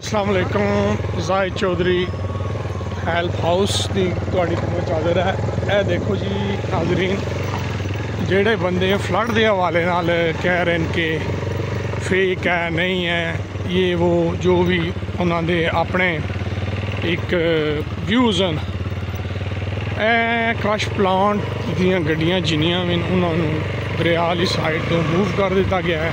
अस्सलाम वालेकुम। Zahid Chaudhary help house की तुहाडी खिदमत हाज़िर है। यह देखो जी नाज़रीन, जेड़े बंदे फ्लड के हवाले नाल कह रहे हैं कि फेक है, नहीं है, ये वो जो भी उन्होंने अपने एक व्यूज़ हैं, क्रश प्लांट दियाँ गड्डियाँ जिन्नियां भी उन्होंने दरिया वाली साइड तो मूव कर दिता गया है।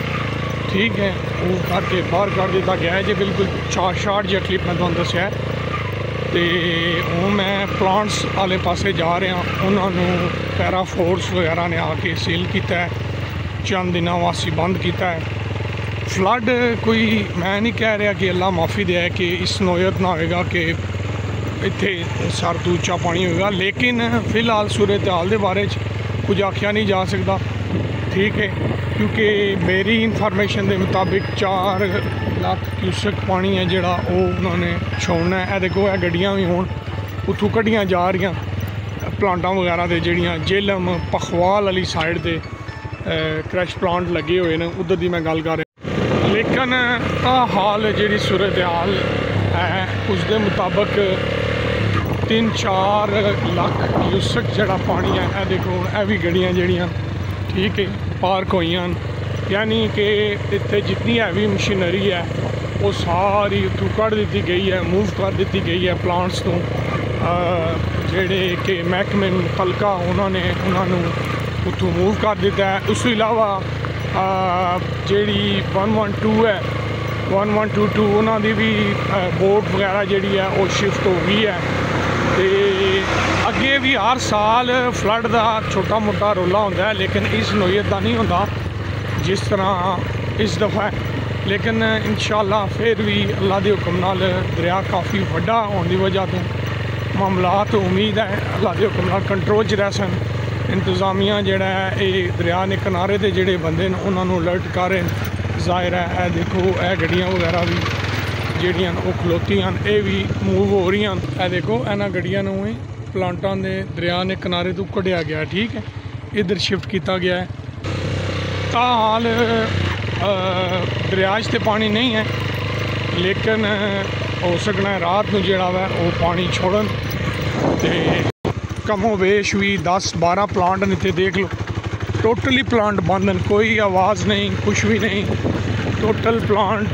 ठीक है, मूव करके बाहर कर दिता गया है जी। बिल्कुल शार्ट जी क्लिप मैं तुहानू दस्सिया है। तो हूँ मैं प्लांट्स वाले पासे जा रहा, उन्होंने पैरा फोर्स वगैरह ने आके सील किया है, चंद दिनों वास्ते बंद किया है। फ्लड कोई मैं नहीं कह रहा कि अल्लाह माफ़ी दे कि इस नोयत ना होएगा कि इत्थे सर तो उच्चा पानी होगा, लेकिन फ़िलहाल सूरत हाल के बारे कुछ आख्या नहीं जा सकता। ठीक है, क्योंकि मेरी इन्फॉर्मेशन के मुताबिक 4 लाख क्यूसक पानी है जोड़ा वो उन्होंने छोड़ना है। देखो यह गड्डियाँ भी होन उतों कड्डियाँ जा रही प्लांटा वगैरह से जड़ियाँ जेलम पखवाल वाली साइड से क्रश प्लांट लगे हुए हैं, उधर की मैं गल कर रहा। लेकिन हाल जी सूरत हाल है उसके मुताबिक 3-4 लाख क्यूसक जड़ा पानी है। यह देखो यह भी गड्डियाँ जड़ियाँ ठीक है पार्क हुई, यानी कि इतने जितनी हैवी मशीनरी है वो सारी उतों कढ़ दी गई है, मूव कर दी गई है प्लांट्स तो जेड़े कि महकमे मुतलका उन्होंने उतों मूव कर दिता है। उस अलावा जी 112 है 1122 उन्होंने भी बोट वगैरह जी है वो शिफ्ट हो गई है। तो अगे भी हर साल फ्लड का छोटा मोटा रोला होता है, लेकिन इस नोयत का नहीं होता जिस तरह इस दफ़ा है। लेकिन इंशाअल्लाह फिर भी अल्लाह के हुक्म नाल दरिया काफ़ी वड्डा होने की वजह तो मामलात उम्मीद है अल्लाह के हुक्म नाल कंट्रोल च रह सन। इंतजामिया जोड़ा है ये दरिया के किनारे के जोड़े बंदे उन्होंने अलर्ट कर रहे हैं। जाहिर है यह देखो यह गड्डियाँ वगैरह भी ਜਿਹੜੀਆਂ ਉਹ ਖਲੋਤੀਆਂ ਇਹ भी मूव हो रही हैं। ਇਹ देखो इन्होंने गड्डियां ਨੂੰ प्लांटा ने दरिया ने किनारे तो कढ़िया गया, ठीक है, इधर शिफ्ट किया गया है। ताहाल दरिया तो पानी नहीं है, लेकिन हो सकना है रात को जोड़ा वा वो पानी छोड़न। तो कमो बेश भी 10-12 प्लांट ने इतने देख लो, टोटली प्लांट बंद हैं, कोई आवाज़ नहीं, कुछ भी नहीं, टोटल प्लांट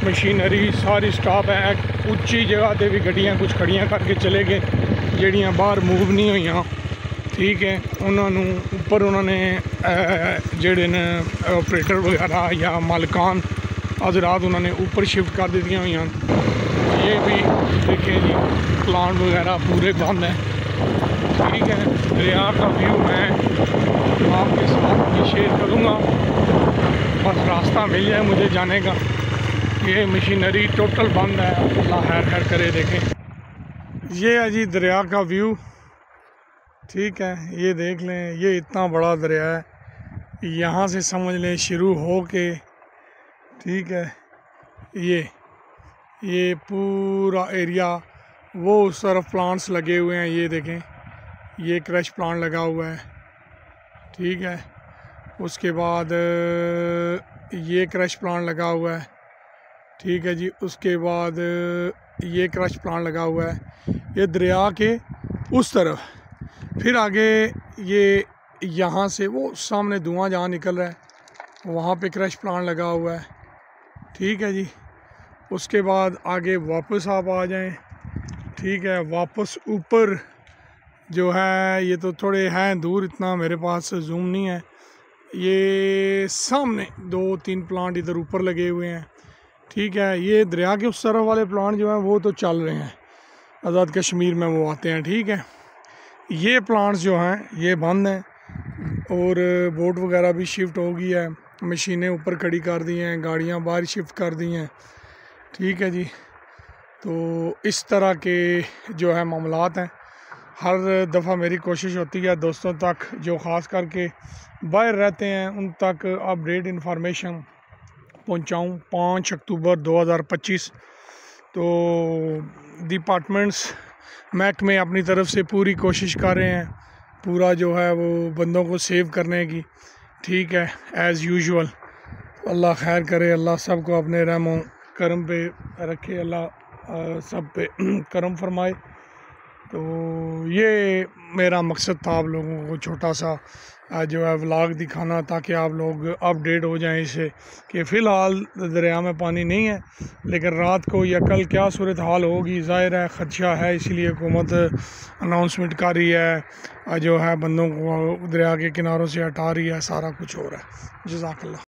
मशीनरी सारी स्टॉप है। उच्ची जगह पर भी गड्डियाँ कुछ खड़ियाँ करके चले गए जड़ियाँ बाहर मूव नहीं हुई। ठीक है, उन्होंने ऊपर उन्होंने जोड़े ने ऑपरेटर वगैरह या मालिकान हजरात उन्होंने ऊपर शिफ्ट कर दी हुई। ये भी देखें जी प्लांट वगैरह पूरे बंद हैं। ठीक है, दरिया का व्यू मैं आपके साथ शेयर करूँगा, बस रास्ता मिल जाए मुझे जाने का। ये मशीनरी टोटल बंद है, अल्लाह खैर करे। देखें ये है जी दरिया का व्यू। ठीक है, ये देख लें, ये इतना बड़ा दरिया है, यहाँ से समझ लें शुरू हो के, ठीक है, ये पूरा एरिया वो उस तरफ प्लांट्स लगे हुए हैं। ये देखें ये क्रश प्लांट लगा हुआ है। ठीक है, उसके बाद ये क्रश प्लांट लगा हुआ है। ठीक है जी, उसके बाद ये क्रश प्लांट लगा हुआ है ये दरिया के उस तरफ। फिर आगे ये यहाँ से वो सामने धुआं जहाँ निकल रहा है वहाँ पे क्रश प्लांट लगा हुआ है। ठीक है जी, उसके बाद आगे वापस आप आ जाएं। ठीक है, वापस ऊपर जो है ये तो थोड़े हैं दूर, इतना मेरे पास जूम नहीं है। ये सामने 2-3 प्लांट इधर ऊपर लगे हुए हैं। ठीक है, ये दरिया के उस तरफ वाले प्लांट जो हैं वो तो चल रहे हैं, आज़ाद कश्मीर में वो आते हैं। ठीक है, ये प्लांट्स जो हैं ये बंद हैं और बोट वगैरह भी शिफ्ट हो गई है, मशीनें ऊपर खड़ी कर दी हैं, गाड़ियां बाहर शिफ्ट कर दी हैं। ठीक है जी, तो इस तरह के जो है मामलात हैं। हर दफ़ा मेरी कोशिश होती है दोस्तों तक जो ख़ास करके बाहर रहते हैं उन तक अपडेट इन्फॉर्मेशन पहुँचाऊँ। 5 अक्टूबर 2025 तो डिपार्टमेंट्स महकमे अपनी तरफ से पूरी कोशिश कर रहे हैं, पूरा जो है वो बंदों को सेव करने की। ठीक है, एज़ यूजुअल अल्लाह खैर करे, अल्लाह सबको अपने रहमो करम पे रखे, अल्लाह सब पे करम फरमाए। तो ये मेरा मकसद था आप लोगों को छोटा सा जो है व्लॉग दिखाना, ताकि आप लोग अपडेट हो जाएं इससे कि फ़िलहाल दरिया में पानी नहीं है, लेकिन रात को या कल क्या सूरत हाल होगी ज़ाहिर है ख़दशा है, इसलिए हुकूमत अनाउंसमेंट कर रही है, जो है बंदों को दरिया के किनारों से हटा रही है, सारा कुछ हो रहा है। जज़ाकल्लाह।